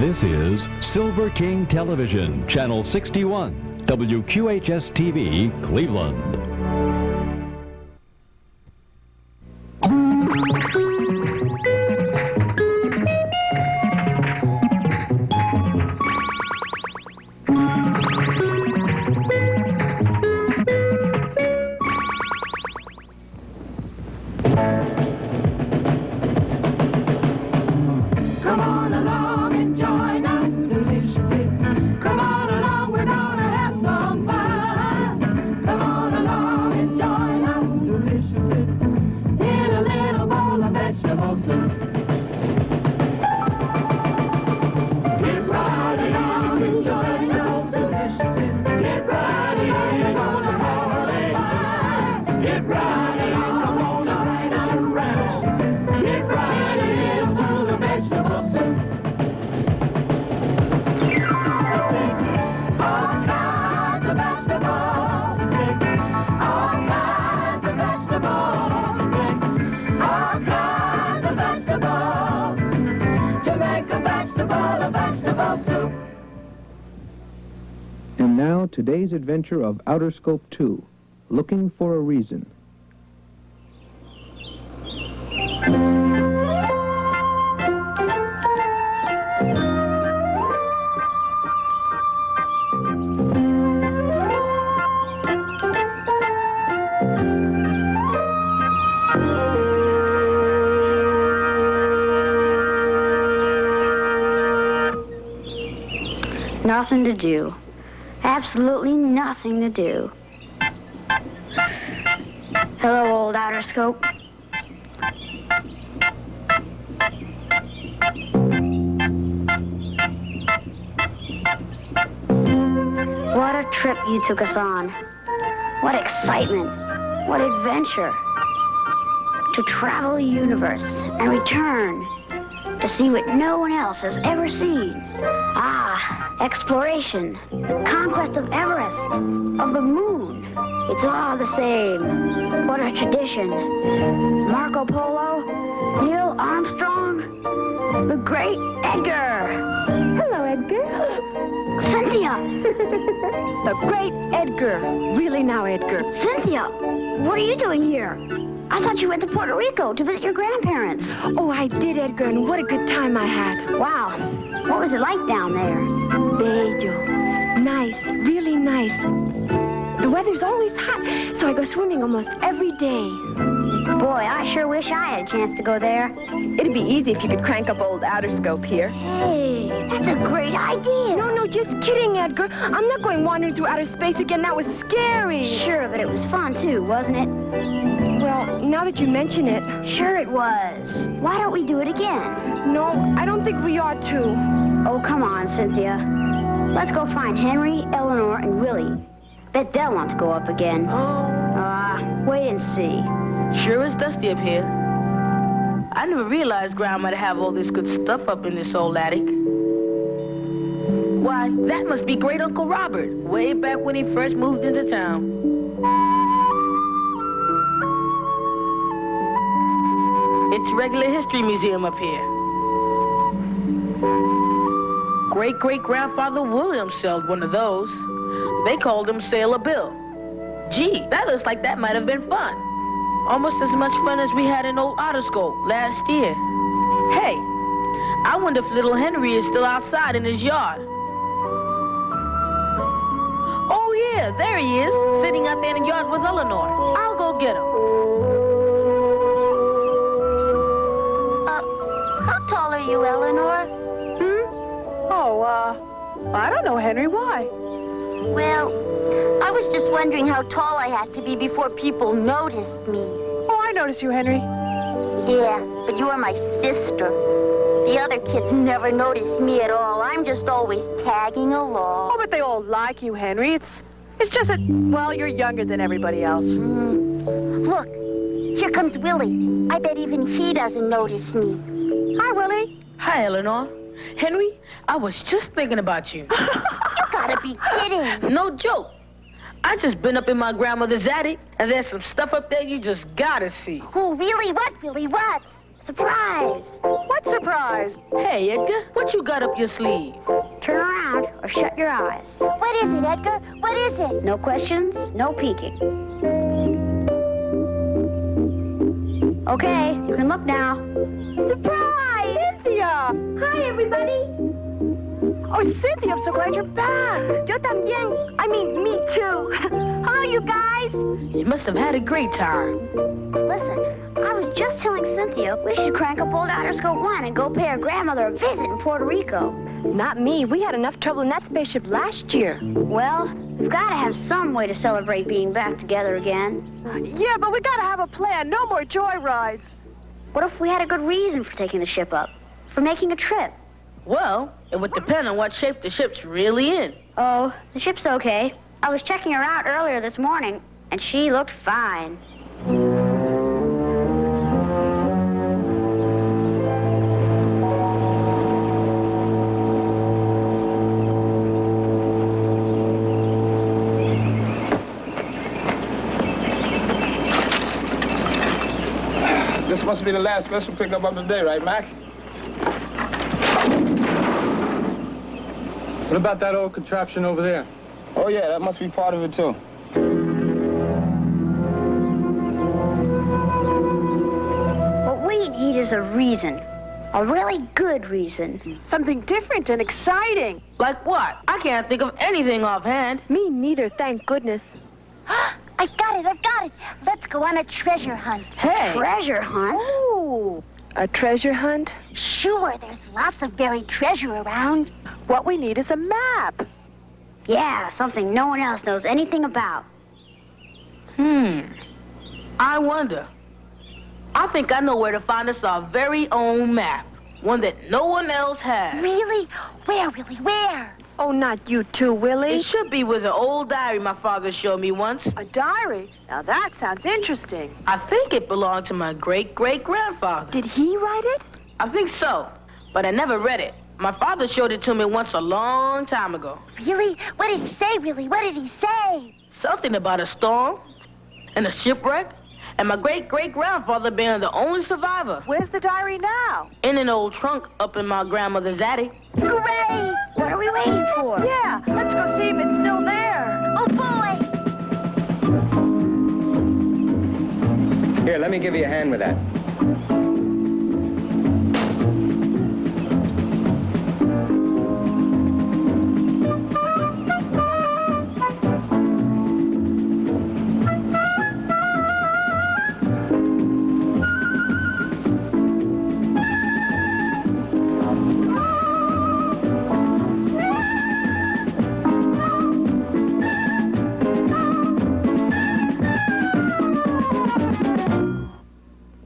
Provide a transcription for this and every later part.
This is Silver King Television, Channel 61, WQHS TV, Cleveland. And now, today's adventure of Outerscope II, Looking for a Reason. Nothing to do. Absolutely nothing to do. Hello, old Outerscope. What a trip you took us on. What excitement. What adventure. To travel the universe and return to see what no one else has ever seen. Ah, exploration, conquest of Everest, of the moon. It's all the same. What a tradition. Marco Polo, Neil Armstrong, the great Edgar. Hello, Edgar. Cynthia. The great Edgar. Really now, Edgar. Cynthia, what are you doing here? I thought you went to Puerto Rico to visit your grandparents. Oh, I did, Edgar, and what a good time I had. Wow. What was it like down there? Bello. Nice, really nice. The weather's always hot, so I go swimming almost every day. Boy, I sure wish I had a chance to go there. It'd be easy if you could crank up old Outerscope here. Hey, that's a great idea. No, just kidding, Edgar. I'm not going wandering through outer space again. That was scary. Sure, but it was fun, too, wasn't it? Well, now that you mention it... Sure it was. Why don't we do it again? No, I don't think we ought to. Oh, come on, Cynthia. Let's go find Henry, Eleanor, and Willie. Bet they'll want to go up again. Wait and see. Sure is dusty up here. I never realized Grandma'd have all this good stuff up in this old attic. Why, that must be Great Uncle Robert, way back when he first moved into town. It's a regular history museum up here. Great-great-grandfather William sold one of those. They called him Sailor Bill. Gee, that looks like that might have been fun. Almost as much fun as we had in old Outerscope last year. Hey, I wonder if little Henry is still outside in his yard. Oh yeah, there he is, sitting out there in the yard with Eleanor. I'll go get him. How tall are you, Eleanor? I don't know, Henry. Why? Well, I was just wondering how tall I had to be before people noticed me. Oh, I notice you, Henry. Yeah, but you're my sister. The other kids never notice me at all. I'm just always tagging along. Oh, but they all like you, Henry. It's just that, well, you're younger than everybody else. Look, here comes Willie. I bet even he doesn't notice me. Hi, Willie. Hi, Eleanor. Henry, I was just thinking about you. You gotta be kidding. No joke. I just been up in my grandmother's attic, and there's some stuff up there you just gotta see. Oh, really? What, Willie? What? Surprise! What surprise? Hey, Edgar, what you got up your sleeve? Turn around or shut your eyes. What is it, Edgar? What is it? No questions, no peeking. Okay, you can look now. Surprise! Cynthia! Hi, everybody. Oh, Cynthia, I'm so glad you're back. Yo también. I mean, me too. Hello, you guys. You must have had a great time. Listen, I was just telling Cynthia we should crank up old Outerscope I and go pay our grandmother a visit in Puerto Rico. Not me. We had enough trouble in that spaceship last year. Well, we've got to have some way to celebrate being back together again. Yeah, but we gotta have a plan. No more joyrides. What if we had a good reason for taking the ship up? For making a trip? Well, it would depend on what shape the ship's really in. Oh, the ship's okay. I was checking her out earlier this morning, and she looked fine. This must be the last special pickup of the day, right, Mac? What about that old contraption over there? Oh, yeah, that must be part of it, too. What we need is a reason. A really good reason. Something different and exciting. Like what? I can't think of anything offhand. Me neither, thank goodness. I've got it. Let's go on a treasure hunt. Hey! Treasure hunt? Ooh. A treasure hunt? Sure, there's lots of buried treasure around. What we need is a map. Yeah, something no one else knows anything about. I wonder. I think I know where to find us our very own map. One that no one else has. Really? Where, Willie? Where? Oh, not you too, Willie. It should be with an old diary my father showed me once. A diary? Now that sounds interesting. I think it belonged to my great-great-grandfather. Did he write it? I think so, but I never read it. My father showed it to me once a long time ago. Really? What did he say, Willie? What did he say? Something about a storm and a shipwreck and my great-great-grandfather being the only survivor. Where's the diary now? In an old trunk up in my grandmother's attic. Hooray! What are we waiting for? Yeah, let's go see if it's still there. Oh, boy! Here, let me give you a hand with that.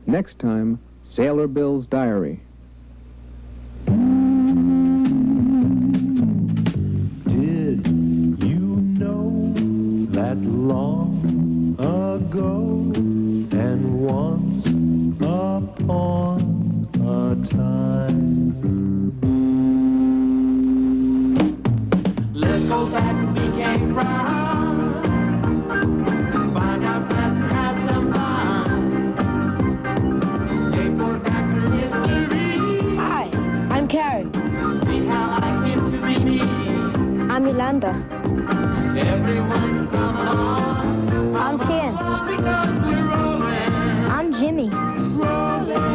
Next time, Sailor Bill's Diary. Did you know that long ago and once upon a time? Let's go back and we can run. Find out past and have some fun. Skateboard back through history. Hi, I'm Karen. See how I came to be me. I'm Yolanda. Everyone come along. I'm Tien. Because we're rolling. I'm Jimmy. Rolling.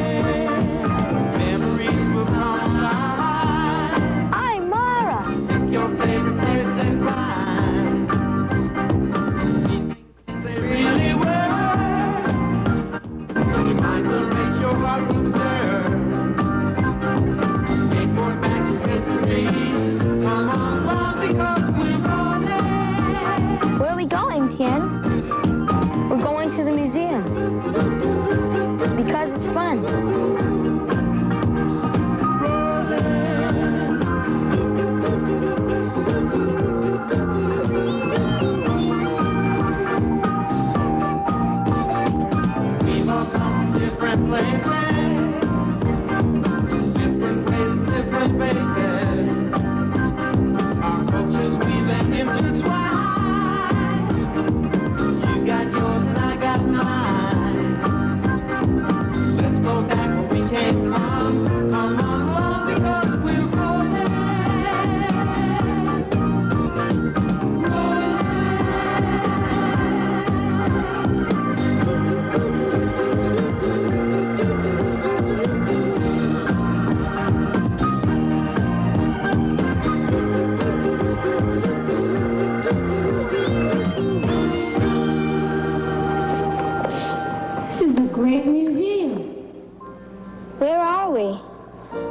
Memories will come alive. I'm Mara. Pick your favorite place and time. See things as they really were. Your mind will race, your heart will stir. Skateboard back in history. Come on along because we're rolling. Where are we going, Tien? We're going to the museum.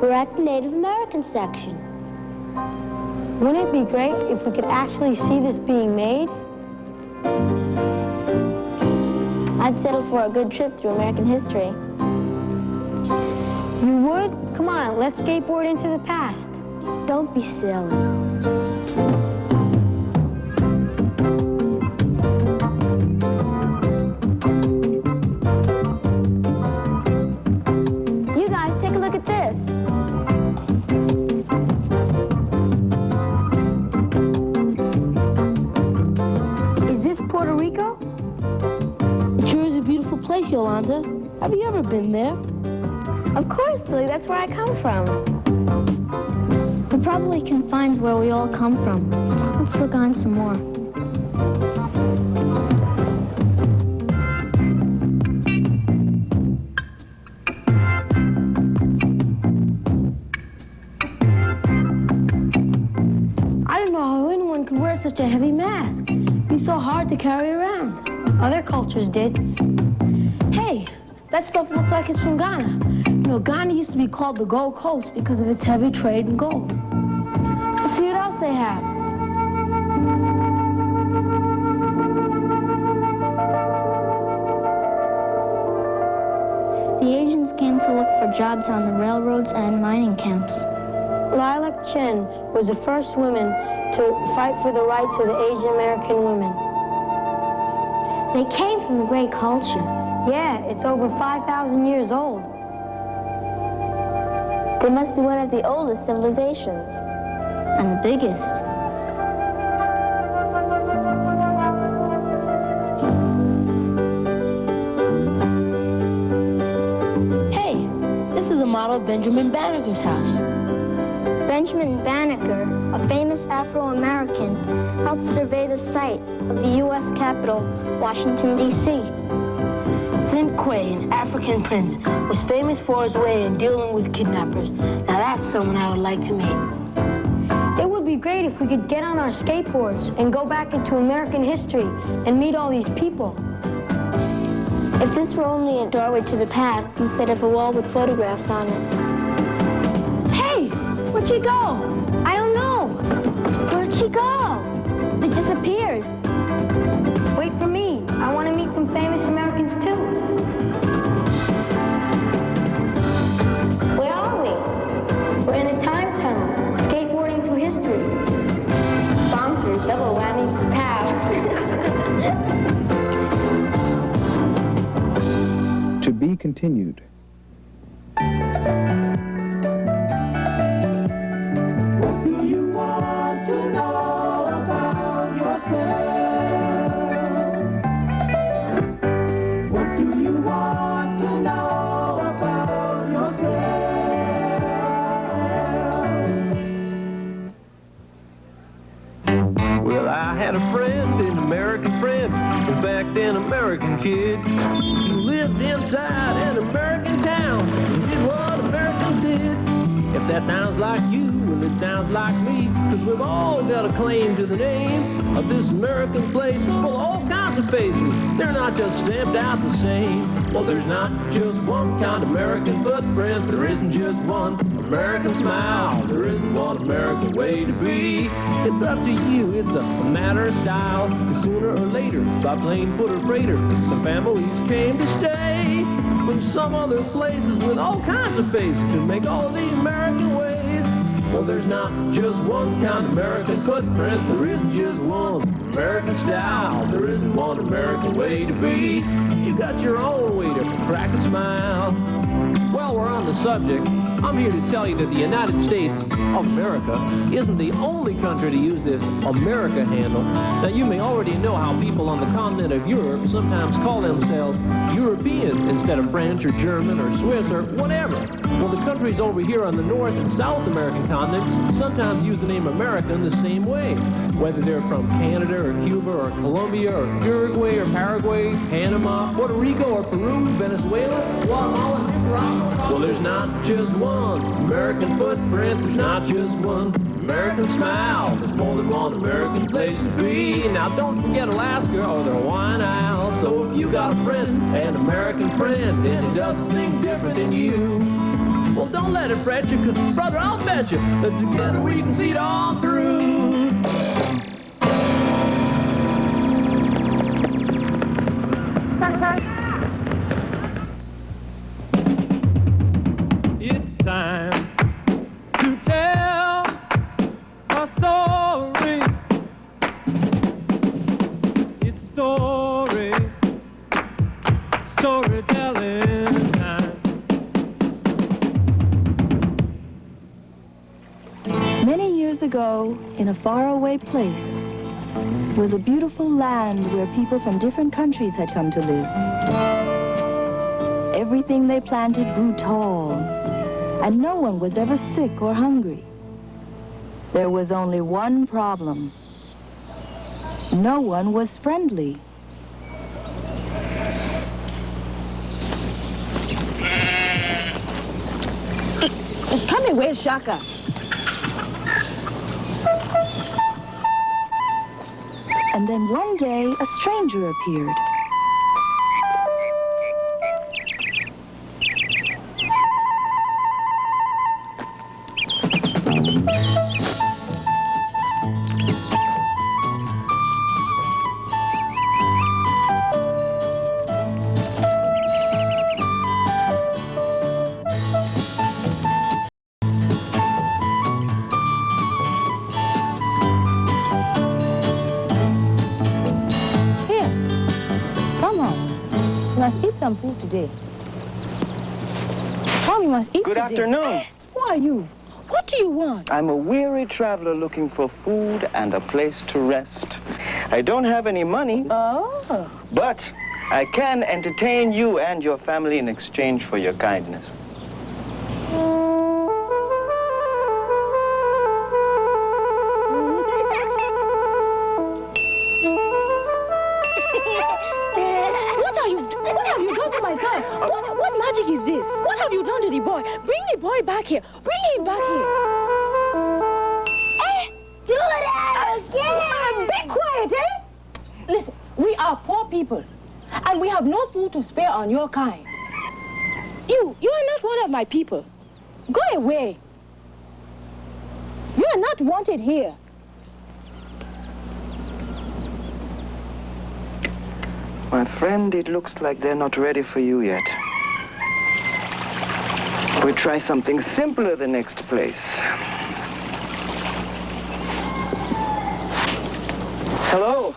We're at the Native American section. Wouldn't it be great if we could actually see this being made? I'd settle for a good trip through American history. You would? Come on, let's skateboard into the past. Don't be silly. You guys, take a look at this. Is this Puerto Rico? It sure is a beautiful place, Yolanda. Have you ever been there? Of course, Lily, that's where I come from. It probably confines where we all come from. Let's look on some more. I don't know how anyone could wear such a heavy mask. It'd be so hard to carry around. Other cultures did. Hey, that stuff looks like it's from Ghana. You know, Ghana used to be called the Gold Coast because of its heavy trade in gold. Let's see what else they have. The Asians came to look for jobs on the railroads and mining camps. Lilac Chen was the first woman to fight for the rights of the Asian American women. They came from a great culture. Yeah, it's over 5,000 years old. They must be one of the oldest civilizations. And the biggest. Hey, this is a model of Benjamin Banneker's house. Benjamin Banneker, a famous Afro-American, helped survey the site of the U.S. Capitol, Washington, D.C. Sim Quay, an African prince, was famous for his way in dealing with kidnappers. Now that's someone I would like to meet. It would be great if we could get on our skateboards and go back into American history and meet all these people. If this were only a doorway to the past instead of a wall with photographs on it. Hey, where'd she go? I don't know. Where'd she go? It disappeared. Wait for me. I want to meet some famous Americans too. Where are we? We're in a time tunnel, skateboarding through history. Bonkers, double whammy, pow. To be continued. What do you want to know about yourself? What do you want to know about yourself? Well, I had a friend, an American friend, in fact, an American kid, who lived inside an American town and did what Americans did. If that sounds like you, well, it sounds like me, because we've all got a claim to the name of this American place. It's full of all kinds of faces. They're not just stamped out the same. Well, there's not just one kind of American footprint. There isn't just one American smile. There isn't one American way to be. It's up to you. It's a matter of style. 'Cause sooner or later, by plane, foot, or freighter, some families came to stay from some other places with all kinds of faces to make all the American ways. Well, there's not just one kind of American footprint. There isn't just one American style. There isn't one American way to be. You got your own way to crack a smile. While we're on the subject, I'm here to tell you that the United States of America isn't the only country to use this America handle. Now, you may already know how people on the continent of Europe sometimes call themselves Europeans instead of French or German or Swiss or whatever. Well, the countries over here on the North and South American continents sometimes use the name America in the same way, whether they're from Canada or Cuba or Colombia or Uruguay or Paraguay, Panama, Puerto Rico or Peru, Venezuela, Guatemala, Nicaragua. Well, there's not just one American footprint. There's not just one American smile. There's more than one American place to be. Now, don't forget Alaska or the Hawaiian Isles. So if you got a friend, an American friend, and he does things different than you, Well, don't let it fret you, cause brother, I'll bet you that together we can see it all through. It's time to tell a story. It's storytelling time. Many years ago, in a faraway place, was a beautiful land where people from different countries had come to live. Everything they planted grew tall, and no one was ever sick or hungry. There was only one problem. No one was friendly. Come away, Shaka. And then one day, a stranger appeared. Some food today. Come, you must eat Good today. afternoon. Who are you? What do you want? I'm a weary traveler looking for food and a place to rest. I don't have any money. Oh. But I can entertain you and your family in exchange for your kindness. What magic is this? What have you done to the boy? Bring the boy back here. Bring him back here. Do it again! Be quiet, eh? Listen, we are poor people, and we have no food to spare on your kind. You are not one of my people. Go away. You are not wanted here. My friend, it looks like they're not ready for you yet. We'll try something simpler the next place. Hello?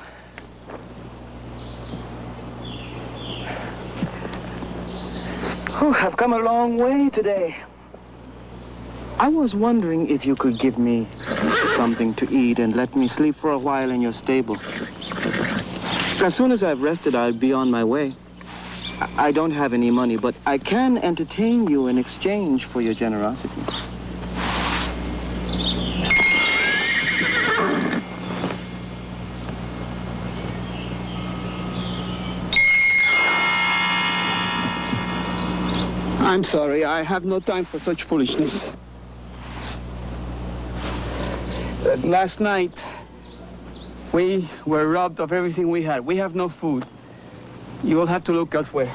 Oh, I've come a long way today. I was wondering if you could give me something to eat and let me sleep for a while in your stable. As soon as I've rested, I'll be on my way. I don't have any money, but I can entertain you in exchange for your generosity. I'm sorry, I have no time for such foolishness. Last night, we were robbed of everything we had. We have no food. You will have to look elsewhere.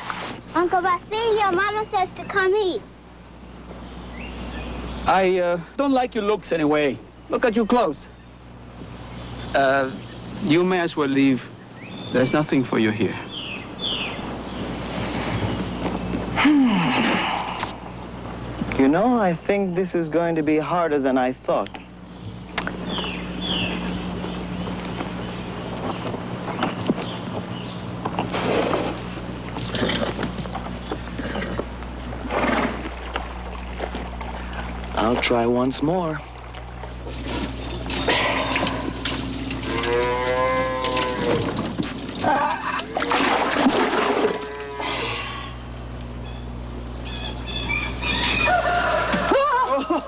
Uncle Basilio, Mama says to come eat. I don't like your looks anyway. Look at your clothes. You may as well leave. There's nothing for you here. You know, I think this is going to be harder than I thought. I'll try once more.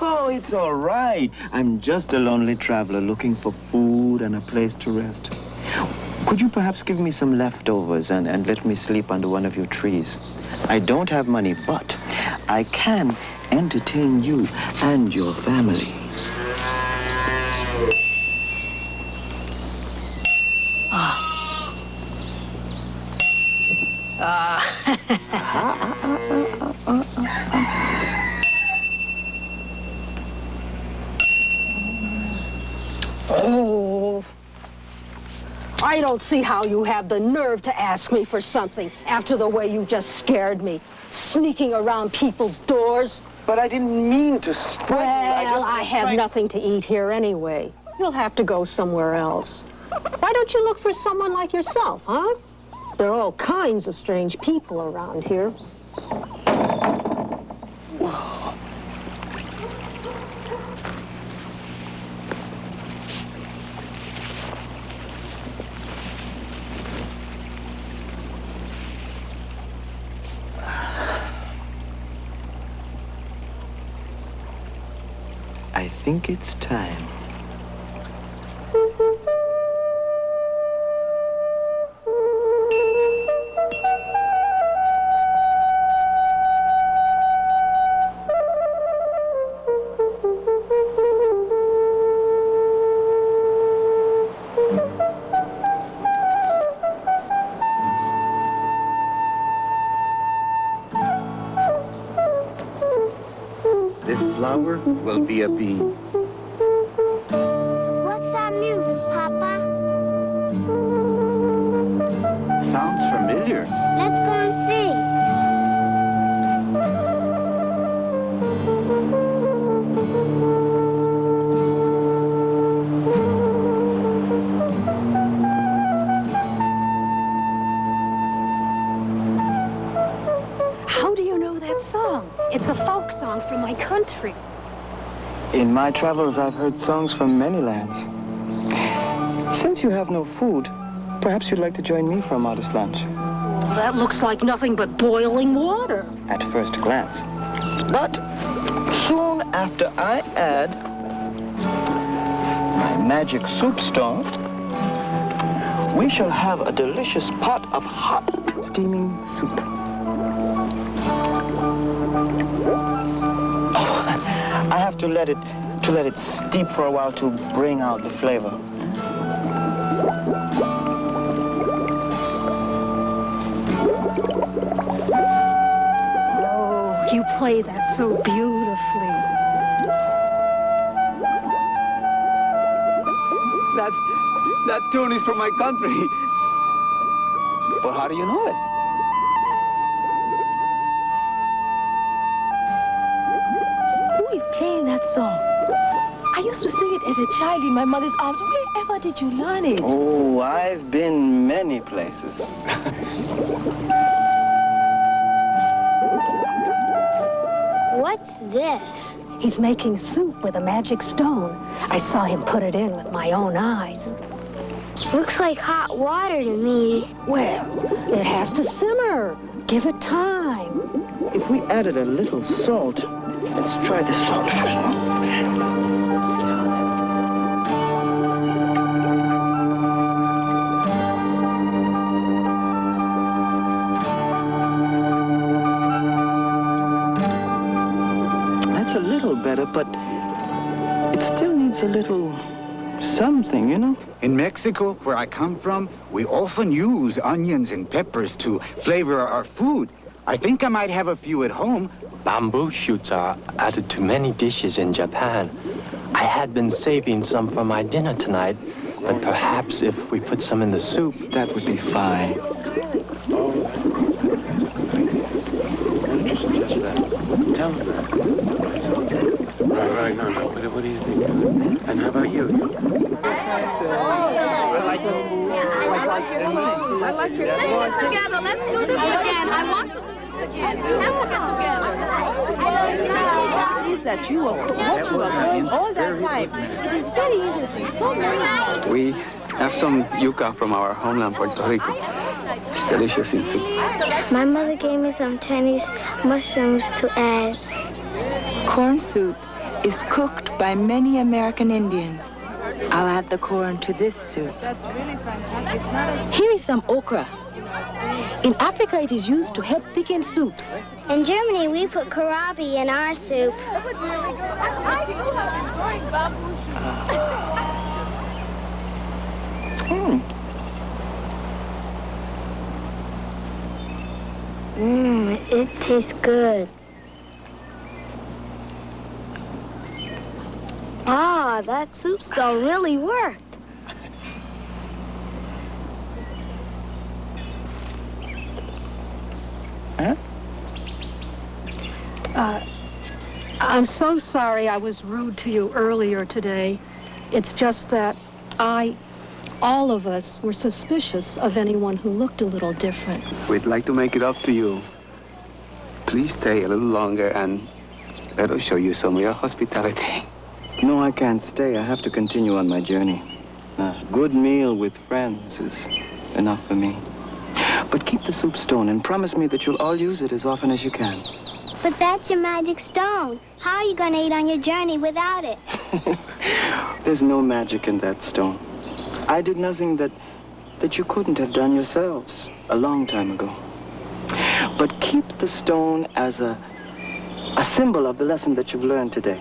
Oh, it's all right. I'm just a lonely traveler looking for food and a place to rest. Could you perhaps give me some leftovers and let me sleep under one of your trees? I don't have money, but I can entertain you and your family. Oh. I don't see how you have the nerve to ask me for something after the way you just scared me, sneaking around people's doors. But I didn't mean to strike you. Well, I have nothing to eat here anyway. You'll have to go somewhere else. Why don't you look for someone like yourself, huh? There are all kinds of strange people around here. I think it's time. This flower will be a bee. What's that music, Papa? Sounds familiar. Let's go and see. How do you know that song? It's a folk song from my country. In my travels, I've heard songs from many lands. Since you have no food, perhaps you'd like to join me for a modest lunch. That looks like nothing but boiling water. At first glance. But soon after I add my magic soup stone, we shall have a delicious pot of hot, steaming soup. I have to let it steep for a while to bring out the flavor. Oh, you play that so beautifully. That tune is from my country. But how do you know it? Who is playing that song? I used to sing it as a child in my mother's arms. Wherever did you learn it? Oh, I've been many places. What's this? He's making soup with a magic stone. I saw him put it in with my own eyes. Looks like hot water to me. Well, it has to simmer. Give it time. If we added a little salt, let's try the salt first. That's a little better, but it still needs a little something, you know? In Mexico, where I come from, we often use onions and peppers to flavor our food. I think I might have a few at home. Bamboo shoots are added to many dishes in Japan. I had been saving some for my dinner tonight, but perhaps if we put some in the soup... That would be fine. Tell them that. Right, no. What do you think? And how about you? I like your Let's get together. Let's do this again. I want to do this again. We have to get together. Is that you are what you are doing all that time? It is very interesting. So very. We have some yuca from our homeland, Puerto Rico. It's delicious in soup. My mother gave me some Chinese mushrooms to add. Corn soup is cooked by many American Indians. I'll add the corn to this soup. Here is some okra. In Africa, it is used to help thicken soups. In Germany, we put kohlrabi in our soup. It tastes good. Ah, Wow, that soup stone really worked. I'm so sorry I was rude to you earlier today. It's just that all of us were suspicious of anyone who looked a little different. We'd like to make it up to you. Please stay a little longer and let us show you some real hospitality. No, I can't stay. I have to continue on my journey. A good meal with friends is enough for me. But keep the soup stone and promise me that you'll all use it as often as you can. But that's your magic stone. How are you going to eat on your journey without it? There's no magic in that stone. I did nothing that you couldn't have done yourselves a long time ago. But keep the stone as a symbol of the lesson that you've learned today.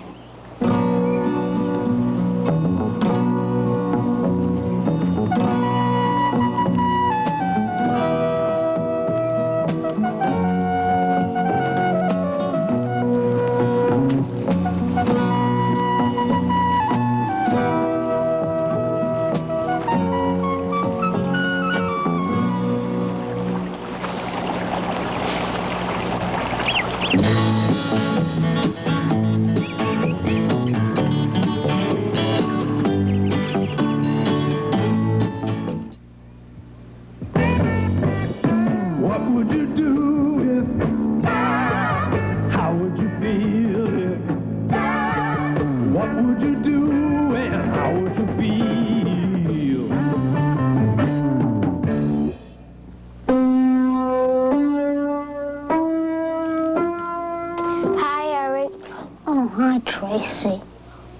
Tracy.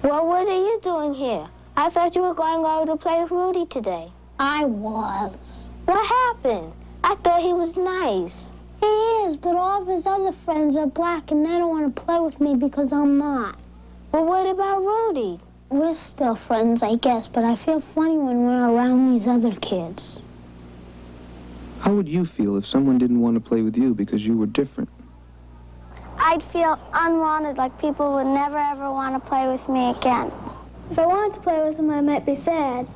Well, what are you doing here? I thought you were going over to play with Rudy today. I was. What happened? I thought he was nice. He is, but all of his other friends are black and they don't want to play with me because I'm not. Well, what about Rudy? We're still friends, I guess, but I feel funny when we're around these other kids. How would you feel if someone didn't want to play with you because you were different? I'd feel unwanted, like people would never ever want to play with me again. If I wanted to play with them, I might be sad,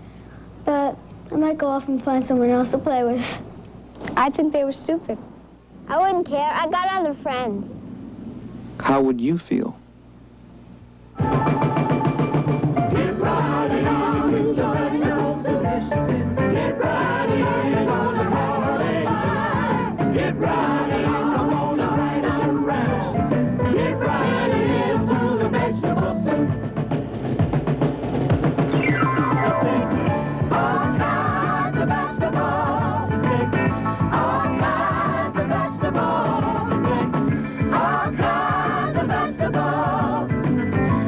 but I might go off and find someone else to play with. I think they were stupid. I wouldn't care. I got other friends. How would you feel? Get right on to the vegetable solutions. Get right in on the holiday. Get right in on the Irish rations. Get right into the vegetable soup. All kinds of vegetables. All kinds of vegetables. All kinds of vegetables.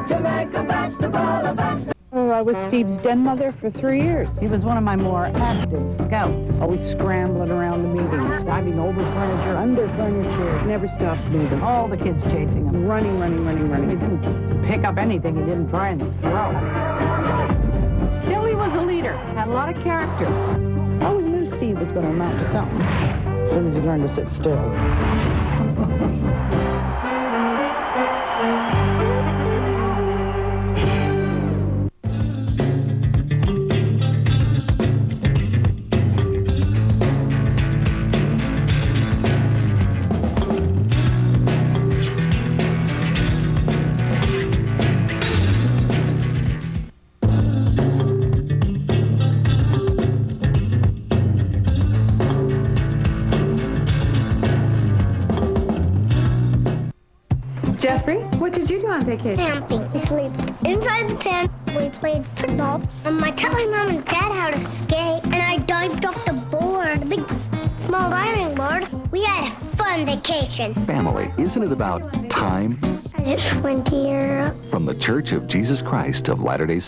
To make a vegetable a vegetable. I was Steve's den mother for 3 years. He was one of my more active scouts, always scrambling around the meetings, diving over furniture, under furniture, never stopped moving. All the kids chasing him, running. He didn't pick up anything he didn't try and throw. Still, he was a leader, had a lot of character. I always knew Steve was going to amount to something, as soon as he learned to sit still. Jeffrey, what did you do on vacation? Camping. We slept inside the tent. We played football. And I taught my mom and dad how to skate. And I dived off the board, the big, small diving board. We had a fun vacation. Family, isn't it about time? I just went to Europe. From the Church of Jesus Christ of Latter-day Saints.